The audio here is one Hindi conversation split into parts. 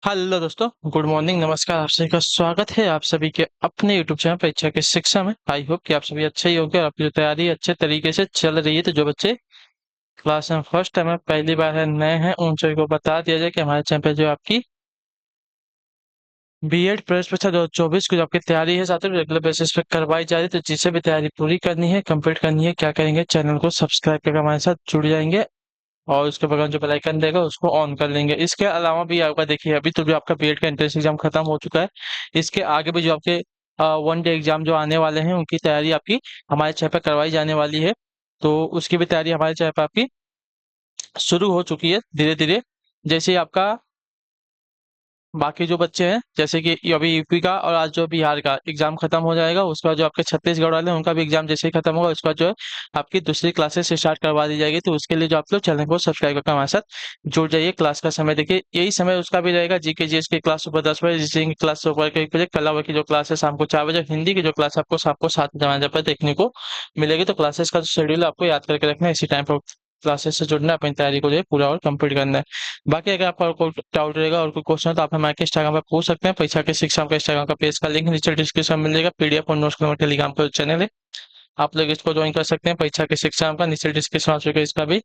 हेलो दोस्तों, गुड मॉर्निंग, नमस्कार। आप सभी का स्वागत है आप सभी के अपने यूट्यूब चैनल परीक्षा की शिक्षा में। आई होप कि आप सभी अच्छे ही होंगे और आपकी जो तैयारी अच्छे तरीके से चल रही है। तो जो बच्चे क्लास में फर्स्ट टाइम है, पहली बार है, नए हैं, उन सभी को बता दिया जाए कि हमारे चैनल पे जो आपकी बीएड प्रवेश परीक्षा 2024 की जो आपकी तैयारी है साथ ही रेगुलर बेसिस पे करवाई जा रही है। तो जिसे भी तैयारी पूरी करनी है, कंप्लीट करनी है, क्या करेंगे, चैनल को सब्सक्राइब करके हमारे साथ जुड़ जाएंगे और उसके बगल में जो बेल आइकन देगा उसको ऑन कर लेंगे। इसके अलावा भी आपका देखिए, अभी तो जो आपका बीएड का एंट्रेंस एग्जाम खत्म हो चुका है। इसके आगे भी जो आपके वन डे एग्जाम जो आने वाले हैं, उनकी तैयारी आपकी हमारे चैनल पर करवाई जाने वाली है। तो उसकी भी तैयारी हमारे चैनल पर आपकी शुरू हो चुकी है धीरे धीरे। जैसे ही आपका बाकी जो बच्चे हैं, जैसे कि अभी यूपी का और आज जो बिहार का एग्जाम खत्म हो जाएगा, उसके बाद जो आपके छत्तीसगढ़ वाले हैं उनका भी एग्जाम जैसे ही खत्म होगा, उसके बाद जो है आपकी दूसरी क्लासेस स्टार्ट करवा दी जाएगी। तो उसके लिए जो आप लोग चैनल को सब्सक्राइब करके हमारे साथ जुड़ जाइए। क्लास का समय देखिए, यही समय उसका भी रहेगा। जीके जीएस की क्लास सुबह 10 बजे, रीजनिंग की क्लास सुबह के 1 बजे, कला की जो क्लास है शाम को 4 बजे, हिंदी की जो क्लास है आपको शाम को 7 बजे पर देखने को मिलेगी। तो क्लासेस का जो शेड्यूल आपको याद करके रखना है, इसी टाइम पर क्लासेस से जुड़ना है, अपनी तैयारी को जो है पूरा और कंप्लीट करना है। बाकी अगर आपका और कोई डाउट रहेगा और कोई क्वेश्चन है तो आप हमारे इंस्टाग्राम पर पूछ सकते हैं। परीक्षा के शिक्षा का इंस्टाग्राम का पेज का लिंक नीचे डिस्क्रिप्शन में मिलेगा। पीडीएफ और नोट्स का टेलीग्राम का चैनल है, आप लोग इसको ज्वाइन कर सकते हैं। परीक्षा के शिक्षा का नीचे डिस्क्रिप्शन में आपको इसका भी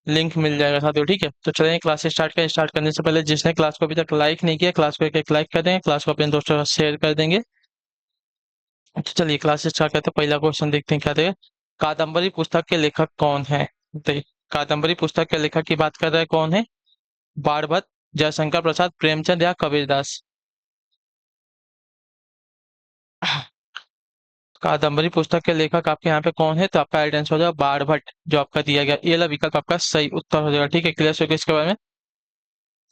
लिंक मिल जाएगा साथियों। ठीक है, तो चलिए क्लास स्टार्ट करें। स्टार्ट करने से पहले जिसने क्लास को अभी तक लाइक नहीं किया, क्लास को एक लाइक कर देंगे, क्लास को अपने दोस्तों के साथ शेयर कर देंगे। तो चलिए क्लास स्टार्ट करते हैं। पहला क्वेश्चन देखते हैं क्या देगा। कादम्बरी पुस्तक के लेखक कौन है? देखिए, कादम्बरी पुस्तक के लेखक की बात कर रहे हैं, कौन है? बाणभट्ट, जयशंकर प्रसाद, प्रेमचंद या कबीरदास? कादम्बरी पुस्तक के लेखक आपके यहाँ पे कौन है? तो आपका राइट आंसर हो जाएगा बाणभट्ट, जो आपका दिया गया ये वाला विकल्प आपका सही उत्तर हो जाएगा। ठीक है, क्लियर हो गया इसके बारे में।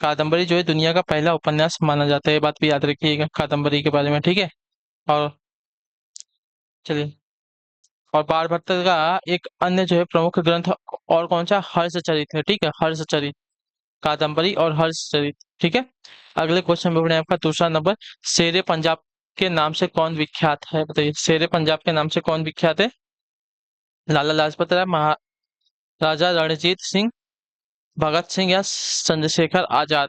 कादम्बरी जो है दुनिया का पहला उपन्यास माना जाता है, ये बात भी याद रखिएगा कादम्बरी के बारे में। ठीक है, और चलिए, और बाणभट्ट का एक अन्य जो है प्रमुख ग्रंथ और कौन सा? हर्षचरित है। ठीक है, हर्षचरित, कादम्बरी और हर्षचरित। ठीक है, अगले क्वेश्चन में बढ़े आपका दूसरा नंबर। शेरे पंजाब के नाम से कौन विख्यात है? बताइए, शेरे पंजाब के नाम से कौन विख्यात है? लाला लाजपत राय, महाराजा रणजीत सिंह, भगत सिंह या चंद्रशेखर आजाद?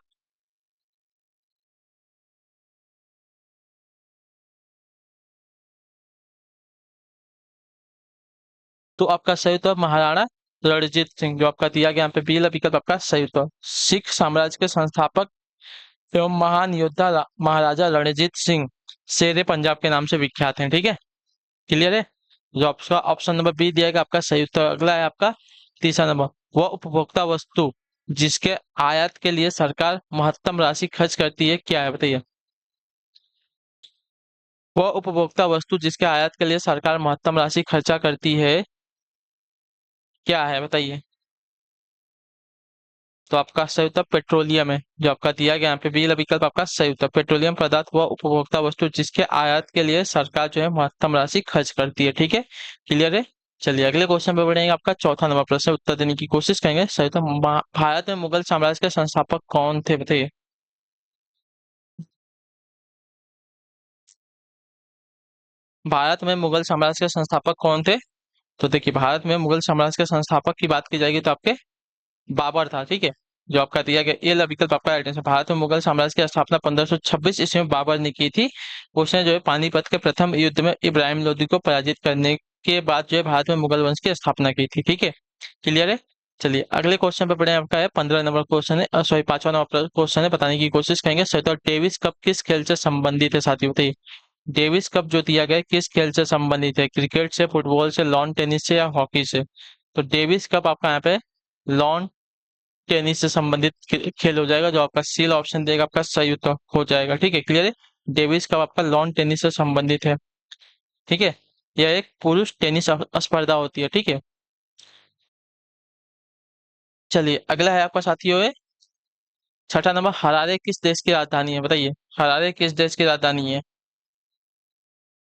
तो आपका सही उत्तर महाराणा रणजीत सिंह, जो आपका दिया गया यहाँ पे बी वाला विकल्प आपका सही उत्तर। सिख साम्राज्य के संस्थापक एवं महान योद्धा महाराजा रणजीत सिंह शेरे पंजाब के नाम से विख्यात हैं। ठीक है, क्लियर है। जो आपका ऑप्शन नंबर बी दिया गया आपका सही उत्तर। अगला है आपका तीसरा नंबर। वह उपभोक्ता वस्तु जिसके आयात के लिए सरकार महत्तम राशि खर्च करती है, क्या है? बताइए, वह उपभोक्ता वस्तु जिसके आयात के लिए सरकार महत्तम राशि खर्चा करती है, क्या है? बताइए। तो आपका सही उत्तर पेट्रोलियम है, जो आपका दिया गया यहाँ पे बी वाला विकल्प आपका सही उत्तर। पेट्रोलियम पदार्थ व उपभोक्ता वस्तु जिसके आयात के लिए सरकार जो है महत्तम राशि खर्च करती है। ठीक है, क्लियर है। चलिए अगले क्वेश्चन पे बढ़ेंगे। आपका चौथा नंबर प्रश्न उत्तर देने की कोशिश करेंगे। सही उत्तर भारत में मुगल साम्राज्य के संस्थापक कौन थे? बताइए। भारत में मुगल साम्राज्य के संस्थापक कौन थे? तो देखिए, भारत में मुगल साम्राज्य के संस्थापक की बात की जाएगी तो आपके बाबर था। ठीक है, जो आपका दिया गया ये विकल्प आपका राइट आंसर। भारत में मुगल साम्राज्य की स्थापना 1526 ईस्वी में बाबर ने की थी। उसने जो है पानीपत के प्रथम युद्ध में इब्राहिम लोदी को पराजित करने के बाद जो है भारत में मुगल वंश की स्थापना की थी। ठीक है, क्लियर है। चलिए अगले क्वेश्चन पे बढ़े। आपका है 15 नंबर क्वेश्चन है, सॉरी 5वां नंबर क्वेश्चन है, बताने की कोशिश करेंगे। सही तो डेविस कप किस खेल से संबंधित है साथियों? बताइए, डेविस कप जो दिया गया है किस खेल से संबंधित है? क्रिकेट से, फुटबॉल से, लॉन टेनिस से या हॉकी से? तो डेविस कप आपका यहाँ पे लॉन टेनिस से संबंधित खेल हो जाएगा, जो आपका सी ऑप्शन देगा आपका सही उत्तर हो जाएगा। ठीक है, क्लियर है। डेविस कप आपका लॉन टेनिस से संबंधित है। ठीक है, यह एक पुरुष टेनिस स्पर्धा होती है। ठीक है, चलिए अगला है आपका साथियों है छठा नंबर। हरारे किस देश की राजधानी है? बताइए, हरारे किस देश की राजधानी है?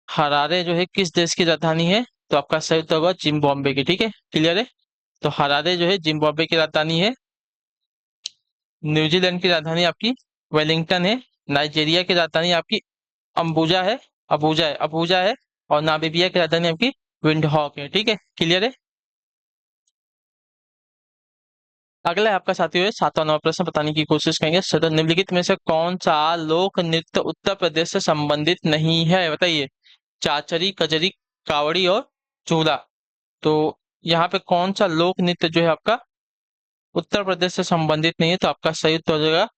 हरारे जो है किस देश की राजधानी है? तो आपका सही उत्तर होगा जिम्बाब्वे की। ठीक है, क्लियर है। तो हरारे जो है जिम्बाब्वे की राजधानी है। न्यूजीलैंड की राजधानी आपकी वेलिंगटन है। नाइजीरिया की राजधानी आपकी अम्बुजा है, अबूजा है। और नामीबिया की राजधानी आपकी विंडहॉक है। ठीक है, क्लियर है। अगला है आपका साथियों है 7वां नंबर प्रश्न बताने की कोशिश करेंगे। सदन निम्नलिखित में से कौन सा लोक नृत्य उत्तर प्रदेश से संबंधित नहीं है, बताइए। चाचरी, कजरी, कावड़ी और चूड़ा। तो यहाँ पे कौन सा लोक नृत्य जो है आपका उत्तर प्रदेश से संबंधित नहीं है, तो आपका सही उत्तर हो जाएगा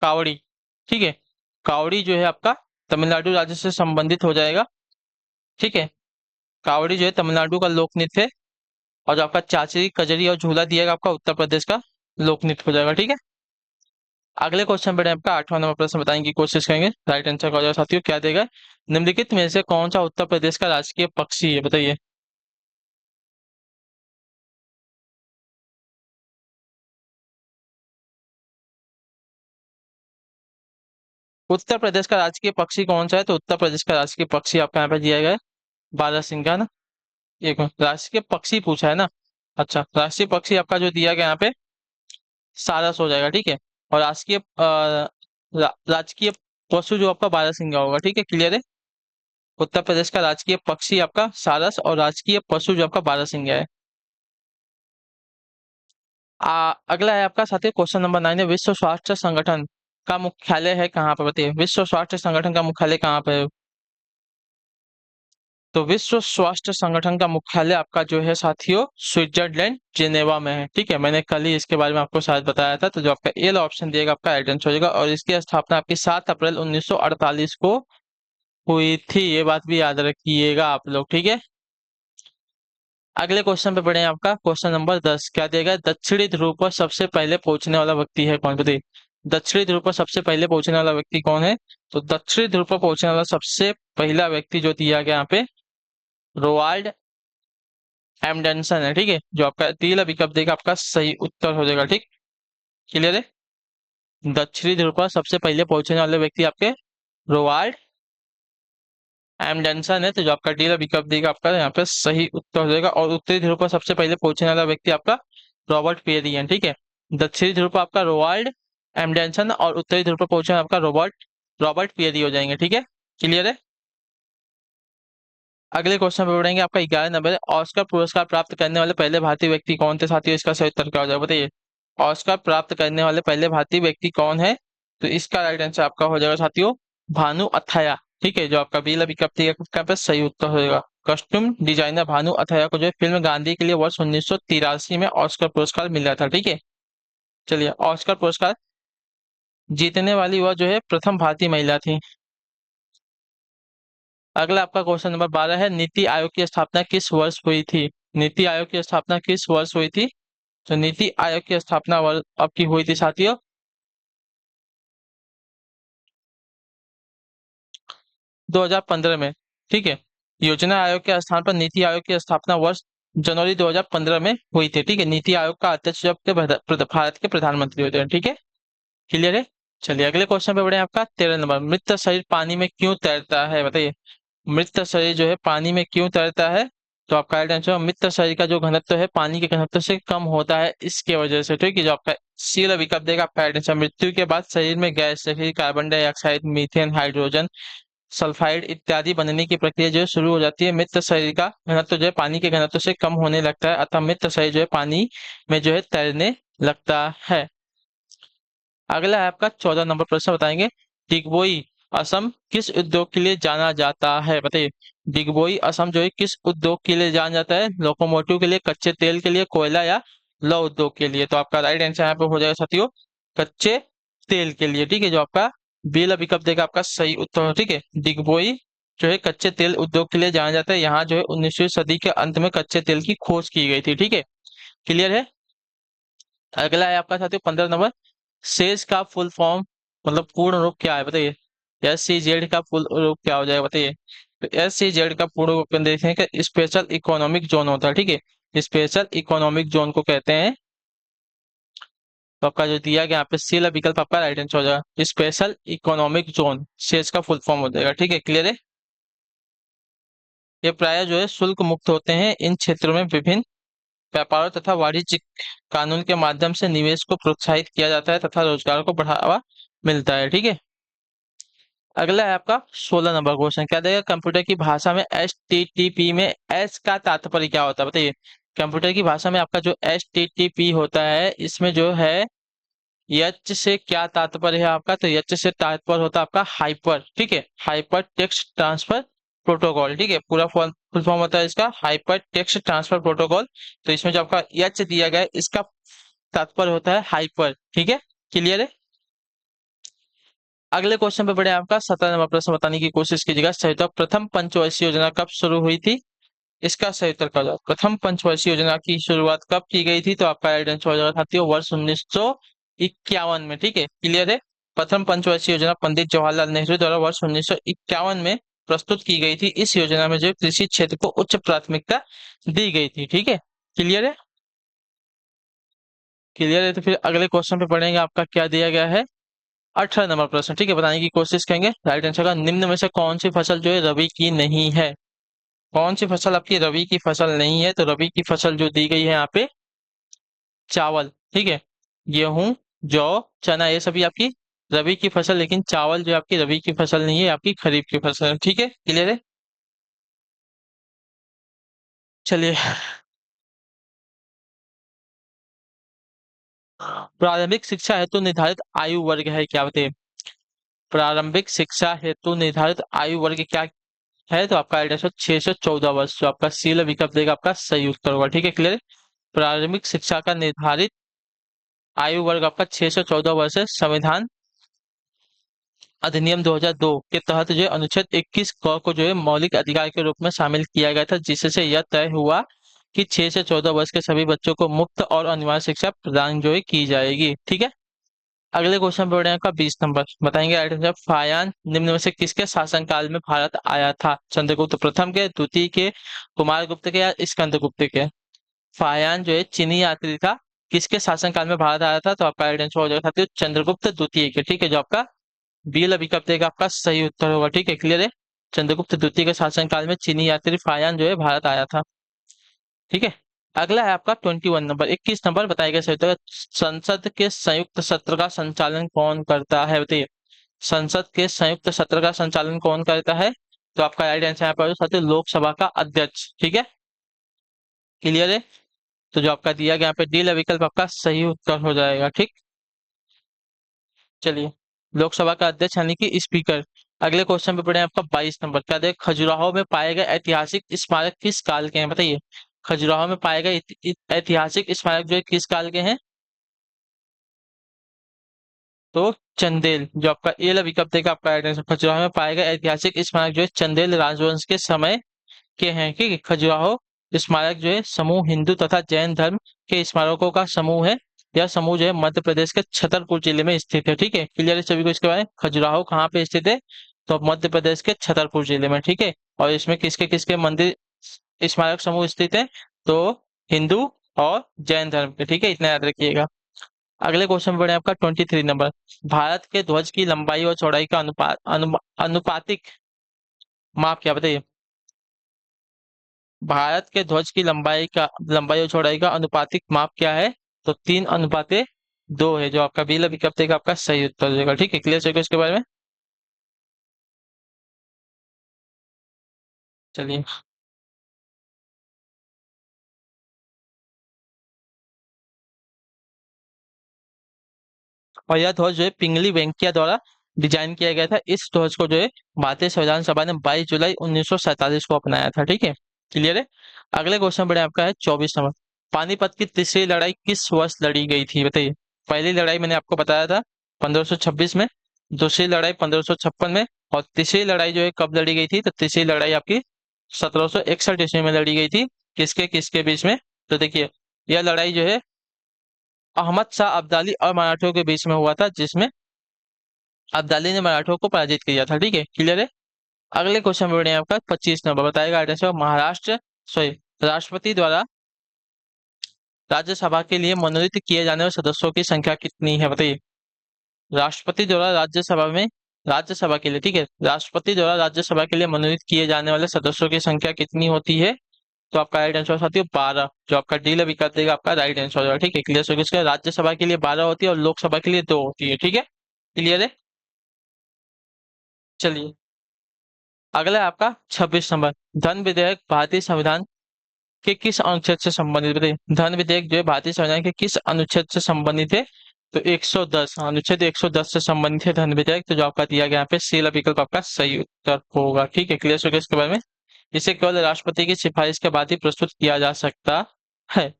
कावड़ी। ठीक है, कावड़ी जो है आपका तमिलनाडु राज्य से संबंधित हो जाएगा। ठीक है, कावड़ी जो है तमिलनाडु का लोक नृत्य है। और जो आपका चाचरी, कजरी और झूला दिएगा आपका उत्तर प्रदेश का लोक नृत्य हो जाएगा। ठीक है, अगले क्वेश्चन पे आपका 8वां नंबर प्रश्न बताने की कोशिश करेंगे। राइट आंसर का हो जाएगा साथियों, क्या देगा। निम्नलिखित में से कौन सा उत्तर प्रदेश का राजकीय पक्षी है, बताइए। उत्तर प्रदेश का राजकीय पक्षी कौन सा है, तो उत्तर प्रदेश का राजकीय पक्षी आपका यहाँ पे दिया गया है बारहसिंगा ना। एक मिनट, राजकीय पक्षी पूछा है ना। अच्छा, राष्ट्रीय पक्षी आपका जो दिया गया यहाँ पे सारस हो जाएगा। ठीक है, और राजकीय राजकीय पशु जो आपका बारहसिंगा होगा। ठीक है, क्लियर है। उत्तर प्रदेश का राजकीय पक्षी आपका सारस और राजकीय पशु जो आपका बारहसिंगा है। अगला है आपका साथी क्वेश्चन नंबर 9 है। विश्व स्वास्थ्य संगठन का मुख्यालय है कहाँ पर, बताइए। विश्व स्वास्थ्य संगठन का मुख्यालय कहाँ पर है। तो विश्व स्वास्थ्य संगठन का मुख्यालय आपका जो है साथियों स्विट्जरलैंड जिनेवा में है। ठीक है, मैंने कल ही इसके बारे में आपको शायद बताया था। तो जो आपका ए ऑप्शन दिएगा आपका राइट आंसर हो जाएगा। और इसकी स्थापना आपकी 7 अप्रैल 1948 को हुई थी, ये बात भी याद रखिएगा आप लोग। ठीक है, अगले क्वेश्चन पे बढ़े आपका क्वेश्चन नंबर 10, क्या दिएगा। दक्षिणी ध्रुव पर सबसे पहले पहुंचने वाला व्यक्ति है कौन, बताइए। दक्षिणी ध्रुव पर सबसे पहले पहुंचने वाला व्यक्ति कौन है, तो दक्षिणी ध्रुव पर पहुंचने वाला सबसे पहला व्यक्ति जो दिया गया यहाँ पे रोवाल्ड एमडेंसन है। ठीक है, जो आपका तीला विकल्प देगा आपका सही उत्तर हो जाएगा। ठीक, क्लियर है। दक्षिणी ध्रुव पर सबसे पहले पहुंचने वाले व्यक्ति आपके रोवाल्ड एमडेंसन है। तो जो आपका डी विकल्प देगा आपका यहाँ पे सही उत्तर हो जाएगा। और उत्तरी ध्रुव पर सबसे पहले पहुंचने वाला व्यक्ति आपका रॉबर्ट पेरी है। ठीक है, दक्षिणी ध्रुव पर आपका रोवाल्ड एमडेंसन और उत्तरी ध्रुव पर पहुंचने वाला आपका रॉबर्ट रॉबर्ट पेरी हो जाएंगे। ठीक है, क्लियर है। अगले क्वेश्चन पे बढ़ेंगे। आपका 11 नंबर है। ऑस्कर पुरस्कार प्राप्त करने वाले पहले भारतीय व्यक्ति कौन थे, साथियों। इसका सही उत्तर क्या हो जाएगा, बताइए। ऑस्कर प्राप्त करने वाले पहले भारतीय व्यक्ति कौन है, तो इसका राइट आंसर आपका हो जाएगा साथियों भानु अथैया। ठीक है, जो आपका बीला विकल्प का पे सही उत्तर हो जाएगा। कस्ट्यूम डिजाइनर भानु अथैया को जो है फिल्म गांधी के लिए वर्ष 1983 में ऑस्कर पुरस्कार मिला था। ठीक है, चलिए, ऑस्कर पुरस्कार जीतने वाली वह जो है प्रथम भारतीय महिला थी। अगला आपका क्वेश्चन नंबर 12 है। नीति आयोग की स्थापना किस वर्ष हुई थी। नीति आयोग की स्थापना किस वर्ष हुई थी, तो नीति आयोग की स्थापना वर्ष आपकी हुई थी साथियों 2015 में। ठीक है, योजना आयोग के स्थान पर नीति आयोग की स्थापना वर्ष जनवरी 2015 में हुई थी। ठीक है, नीति आयोग का अध्यक्ष जब के भारत के प्रधानमंत्री होते हैं। ठीक है, क्लियर है। चलिए, अगले क्वेश्चन पे बढ़े आपका 13 नंबर। मृत शरीर पानी में क्यों तैरता है, बताइए। मृत शरीर जो है पानी में क्यों तैरता है, तो आपका राइट आंसर मृत शरीर का जो घनत्व है पानी के घनत्व से कम होता है, इसके वजह से। ठीक है, जो आपका सी वाला विकल्प देगा आपका राइट आंसर। मृत्यु के बाद शरीर में गैस जैसे carbon dioxide, methane, hydrogen sulphide इत्यादि बनने की प्रक्रिया जो है शुरू हो जाती है। मृत शरीर का घनत्व जो है पानी के घनत्व से कम होने लगता है, अतः मृत शरीर जो है पानी में जो है तैरने लगता है। अगला है आपका 14 नंबर प्रश्न बताएंगे। डिगबोई असम किस उद्योग के लिए जाना जाता है, बताइए। डिगबोई असम जो है किस उद्योग के लिए जाना जाता है, लोकोमोटिव के लिए, कच्चे तेल के लिए, कोयला या लौह उद्योग के लिए। तो आपका राइट आंसर यहाँ पे हो जाएगा साथियों कच्चे तेल के लिए। ठीक है, जो आपका बेला विकल्प देगा आपका सही उत्तर। ठीक है, डिगबोई जो है कच्चे तेल उद्योग के लिए जाना जाता है। यहाँ जो है 19वीं सदी के अंत में कच्चे तेल की खोज की गई थी। ठीक है, क्लियर है। अगला है आपका साथियों 15 नंबर। सेज का फुल फॉर्म मतलब पूर्ण रूप क्या है, बताइए। एस सी जेड का फुल रूप क्या हो जाएगा, बताइए। तो एस सी जेड का पूर्ण रूप अपन देखें कि स्पेशल इकोनॉमिक जोन होता है। ठीक है, स्पेशल इकोनॉमिक जोन को कहते हैं। तो आपका जो दिया गया यहाँ पे सी वाला विकल्प आपका राइट आंसर हो जाएगा स्पेशल इकोनॉमिक जोन, सेज का फुल फॉर्म हो जाएगा। ठीक है, क्लियर है। ये प्राय जो है शुल्क मुक्त होते हैं। इन क्षेत्रों में विभिन्न व्यापारों तथा वाणिज्यिक कानून के माध्यम से निवेश को प्रोत्साहित किया जाता है तथा रोजगार को बढ़ावा मिलता है। ठीक है, अगला है आपका 16 नंबर क्वेश्चन, क्या देगा? कंप्यूटर की भाषा में HTTP में एस का तात्पर्य क्या होता है, बताइए। कंप्यूटर की भाषा में आपका जो HTTP होता है, इसमें जो है यच से क्या तात्पर्य है आपका? तो यच से तात्पर्य होता है आपका हाइपर, ठीक है, हाइपर टेक्स्ट ट्रांसफर प्रोटोकॉल, ठीक है, पूरा फुल फॉर्म होता है इसका हाइपर टेक्स्ट ट्रांसफर प्रोटोकॉल। तो इसमें जो आपका यच दिया गया है, इसका तात्पर्य होता है हाइपर, ठीक है, क्लियर है। अगले क्वेश्चन पे बढ़े, आपका 17 नंबर प्रश्न बताने की कोशिश कीजिएगा। संयुक्त प्रथम पंचवर्षीय योजना कब शुरू हुई थी? इसका सही उत्तर क्या होगा? प्रथम पंचवर्षीय योजना की शुरुआत कब की गई थी? तो आपका राइट आंसर हो जाएगा साथियों वर्ष 1951 में, ठीक है, क्लियर है। प्रथम पंचवर्षीय योजना पंडित जवाहरलाल नेहरू द्वारा वर्ष 1951 में प्रस्तुत की गई थी। इस योजना में जो कृषि क्षेत्र को उच्च प्राथमिकता दी गई थी, ठीक है, क्लियर है। क्लियर है, तो फिर अगले क्वेश्चन पे पढ़ेंगे, आपका क्या दिया गया है? 18 नंबर प्रश्न, ठीक है, बताने की कोशिश करेंगे। राइट आंसर का निम्न में से कौन सी फसल जो है रबी की नहीं है? कौन सी फसल आपकी रबी की फसल नहीं है? तो रबी की फसल जो दी गई है यहाँ पे चावल, ठीक है, गेहूं, जौ, चना, ये सभी आपकी रबी की फसल, लेकिन चावल जो आपकी रबी की फसल नहीं है, आपकी खरीफ की फसल है, ठीक है, क्लियर है। चलिए, प्रारंभिक शिक्षा हेतु निर्धारित आयु वर्ग है क्या, बताइए। प्रारंभिक शिक्षा हेतु निर्धारित आयु वर्ग क्या है? तो आपका आइडिया 6 से 14 वर्ष, जो आपका सील विकल्प देगा आपका सही उत्तर होगा, ठीक है, क्लियर। प्रारंभिक शिक्षा का निर्धारित आयु वर्ग आपका 6 से 14 वर्ष है। संविधान अधिनियम 2002 के तहत जो है अनुच्छेद 21 क को जो है मौलिक अधिकार के रूप में शामिल किया गया था, जिससे यह तय हुआ कि 6 से 14 वर्ष के सभी बच्चों को मुफ्त और अनिवार्य शिक्षा प्रदान जो है की जाएगी, ठीक है। अगले क्वेश्चन पे बढ़े, का 20 नंबर बताएंगे। आइटम जब फायान निम्न में से किसके शासनकाल में भारत आया था? चंद्रगुप्त प्रथम के, द्वितीय के, कुमारगुप्त के, या स्कंदगुप्त के? फायान जो है चीनी यात्री था, किसके शासनकाल में भारत आया था? तो आपका आइडेंस हो जाएगा साथियों चंद्रगुप्त द्वितीय के, ठीक है, जो आपका बी विकल्प देगा आपका सही उत्तर होगा, ठीक है, क्लियर है। चंद्रगुप्त द्वितीय के शासनकाल में चीनी यात्री फायान जो है भारत आया था, ठीक है। अगला है आपका 21 नंबर, 21 नंबर बताएगा सही उत्तर। संसद के संयुक्त सत्र का संचालन कौन करता है, बताइए। संसद के संयुक्त सत्र का संचालन कौन करता है? तो आपका राइट आंसर यहाँ पर साथियों लोकसभा का अध्यक्ष, ठीक है, क्लियर है। तो जो आपका दिया गया यहाँ पे डी विकल्प आपका सही उत्तर हो जाएगा, ठीक। चलिए, लोकसभा का अध्यक्ष यानी कि स्पीकर। अगले क्वेश्चन पे पढ़े आपका 22 नंबर, क्या देख खजुराहो में पाए गए ऐतिहासिक स्मारक किस काल के हैं, बताइए। खजुराहो में पाए गए ऐतिहासिक स्मारक जो है किस काल के हैं? तो चंदेल, जो आपका ए विकल्प देगा आपका राइट आंसर। खजुराहो में पाए गए ऐतिहासिक स्मारक जो है चंदेल राजवंश के समय के हैं, ठीक है। खजुराहो स्मारक जो है समूह हिंदू तथा जैन धर्म के स्मारकों का समूह है। यह समूह जो है मध्य प्रदेश के छतरपुर जिले में स्थित है, ठीक है, क्लियर है सभी को इसके बारे में। खजुराहो कहाँ पे स्थित है? तो मध्य प्रदेश के छतरपुर जिले में, ठीक है। और इसमें किसके किसके मंदिर स्मारक समूह स्थित है? तो हिंदू और जैन धर्म के, ठीक है, इतना याद रखिएगा। अगले क्वेश्चन बढ़े आपका 23 नंबर, भारत के ध्वज की लंबाई और चौड़ाई का अनुपातिक माप क्या, बताइए। भारत के ध्वज की लंबाई और चौड़ाई का अनुपातिक माप क्या है? तो 3:2 है, जो आपका बी विकल्प देगा आपका सही उत्तर हो जाएगा, ठीक है, क्लियर है इसके बारे में। चलिए, और यह ध्वज जो है पिंगली वेंकैया द्वारा डिजाइन किया गया था। इस ध्वज को जो है भारतीय संविधान सभा ने 22 जुलाई 1947 को अपनाया था, ठीक है, क्लियर है। अगले क्वेश्चन बढ़े आपका है 24 नंबर, पानीपत की तीसरी लड़ाई किस वर्ष लड़ी गई थी, बताइए। पहली लड़ाई मैंने आपको बताया था 1526 में, दूसरी लड़ाई 1556 में, और तीसरी लड़ाई जो है कब लड़ी गई थी? तो तीसरी लड़ाई आपकी 1761 ईस्वी में लड़ी गई थी। किसके किसके बीच में? तो देखिए, यह लड़ाई जो है अहमद शाह अब्दाली और मराठों के बीच में हुआ था, जिसमें अब्दाली ने मराठों को पराजित किया था, ठीक है, क्लियर है। अगले क्वेश्चन में बढ़े हैं आपका 25 नंबर, बताएगा आंसर। महाराष्ट्र सॉरी राष्ट्रपति द्वारा राज्यसभा के लिए मनोनीत किए जाने वाले सदस्यों की संख्या कितनी है, बताइए। राष्ट्रपति द्वारा राज्यसभा में राज्यसभा के लिए, ठीक है, राष्ट्रपति द्वारा राज्यसभा के लिए मनोनीत किए जाने वाले सदस्यों की संख्या कितनी होती है? तो आपका राइट आंसर साथियों 12, जो आपका डी विकल्प देगा आपका राइट आंसर हो जाएगा, ठीक है, क्लियर। सो इसका राज्यसभा के लिए 12 होती है और लोकसभा के लिए 2 होती है, ठीक है, क्लियर है। चलिए, अगला है आपका 26 नंबर। धन विधेयक भारतीय संविधान के किस अनुच्छेद से संबंधित, बताइए। धन विधेयक जो है भारतीय संविधान के किस अनुच्छेद से संबंधित है? तो 110, अनुच्छेद 110 से संबंधित है धन विधेयक। तो जो आपका दिया गया यहाँ पे सी वाला विकल्प आपका सही उत्तर होगा। ठीक है, क्लियर हो गया इसके बारे में। इसे केवल राष्ट्रपति की सिफारिश के बाद ही प्रस्तुत किया जा सकता है।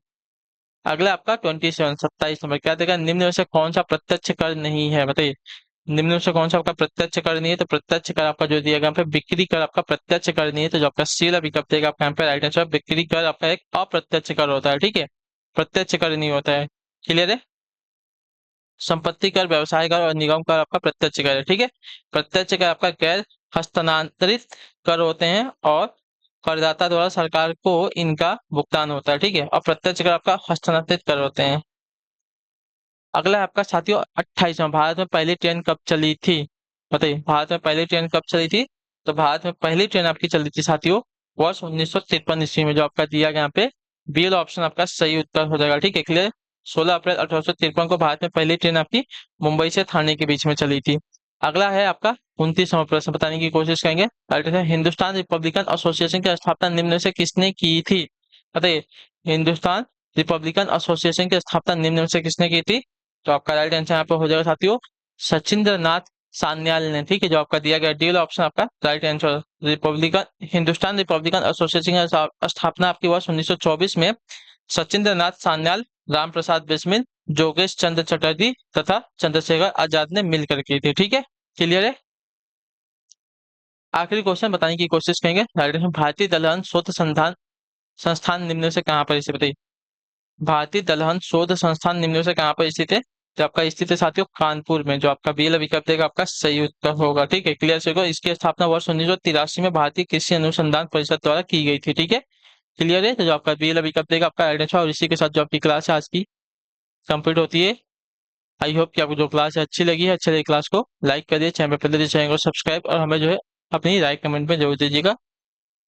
अगला आपका 27 नंबर क्या देगा? निम्न में से कौन सा प्रत्यक्ष कर नहीं है, बताइए। निम्न में से कौन सा आपका प्रत्यक्ष कर नहीं है? तो प्रत्यक्ष कर आपका जो दिया गया यहाँ पे बिक्री कर आपका प्रत्यक्ष कर नहीं है। तो जो आपका सी वाला विकल्प देगा आपका यहाँ पे राइट आंसर। बिक्री कर आपका एक अप्रत्यक्ष कर होता है, ठीक है, प्रत्यक्ष कर नहीं होता है। क्लियर है? संपत्ति कर, व्यवसाय कर और निगम कर आपका प्रत्यक्ष कर है, ठीक है। प्रत्यक्ष कर आपका गैर हस्तांतरित कर होते हैं और करदाता द्वारा सरकार को इनका भुगतान होता है, ठीक है। और प्रत्यक्ष कर आपका हस्तांतरित कर होते हैं। अगला है आपका साथियों 28 में, भारत में पहली ट्रेन कब चली थी, बताइए। भारत में पहली ट्रेन कब चली थी? तो भारत में पहली ट्रेन आपकी चली थी साथियों वर्ष 1953 ईस्वी में। जो आपका दिया गया यहाँ पे बी वाला ऑप्शन आपका सही उत्तर हो जाएगा, ठीक है, क्लियर। 16 अप्रैल 1853 को भारत में पहली ट्रेन आपकी मुंबई से थाने के बीच में चली थी। अगला है आपका 29वां प्रश्न, बताने की कोशिश करेंगे। हिंदुस्तान रिपब्लिकन एसोसिएशन की स्थापना निम्न में से किसने की थी, बताइए। हिंदुस्तान रिपब्लिकन एसोसिएशन की स्थापना निम्न में से किसने की थी? तो आपका राइट आंसर यहाँ पे हो जाएगा साथियों सचिंद्र नाथ सान्याल ने, ठीक है। जो आपका दिया गया डी वाला ऑप्शन आपका right answer. Republican Hindustan Republican association की स्थापना आपकी वर्ष 1924 में सचिंद्र नाथ सान्याल, राम प्रसाद बिस्मिल, जोगेश चंद्र चटर्जी तथा चंद्रशेखर आजाद ने मिलकर की थी, ठीक है, क्लियर है। आखिरी क्वेश्चन बताने की कोशिश करेंगे। राइट आंसर भारतीय दलहन शोध संस्थान संस्थान निम्न में से कहाँ पर स्थित, बताइए। भारतीय दलहन शोध संस्थान निम्न में से कहाँ पर स्थित है? जो आपका स्थित है साथियों कानपुर में। जो आपका बी वाला विकल्प देगा आपका सही उत्तर होगा, ठीक है, क्लियर से। इसकी स्थापना वर्ष 1983 में भारतीय कृषि अनुसंधान परिषद द्वारा की गई थी, ठीक है, क्लियर है। तो जो आपका बी वाला विकल्प देगा आपका राइट आंसर। और इसी के साथ जो आपकी क्लास है आज की कंप्लीट होती है। आई होप कि आपको जो क्लास है अच्छी लगी है। अच्छी लगी क्लास को लाइक करिए, चैनल पर पहले चैनल को सब्सक्राइब और हमें जो है अपनी राय कमेंट में जरूर दीजिएगा।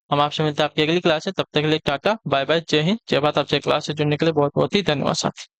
हम आपसे मिलते हैं आपकी अगली क्लास है, तब तक के लिए टाटा बाय बाय, जय हिंद जय भारत। आपसे क्लास से जुड़ने के लिए बहुत बहुत ही धन्यवाद साथी।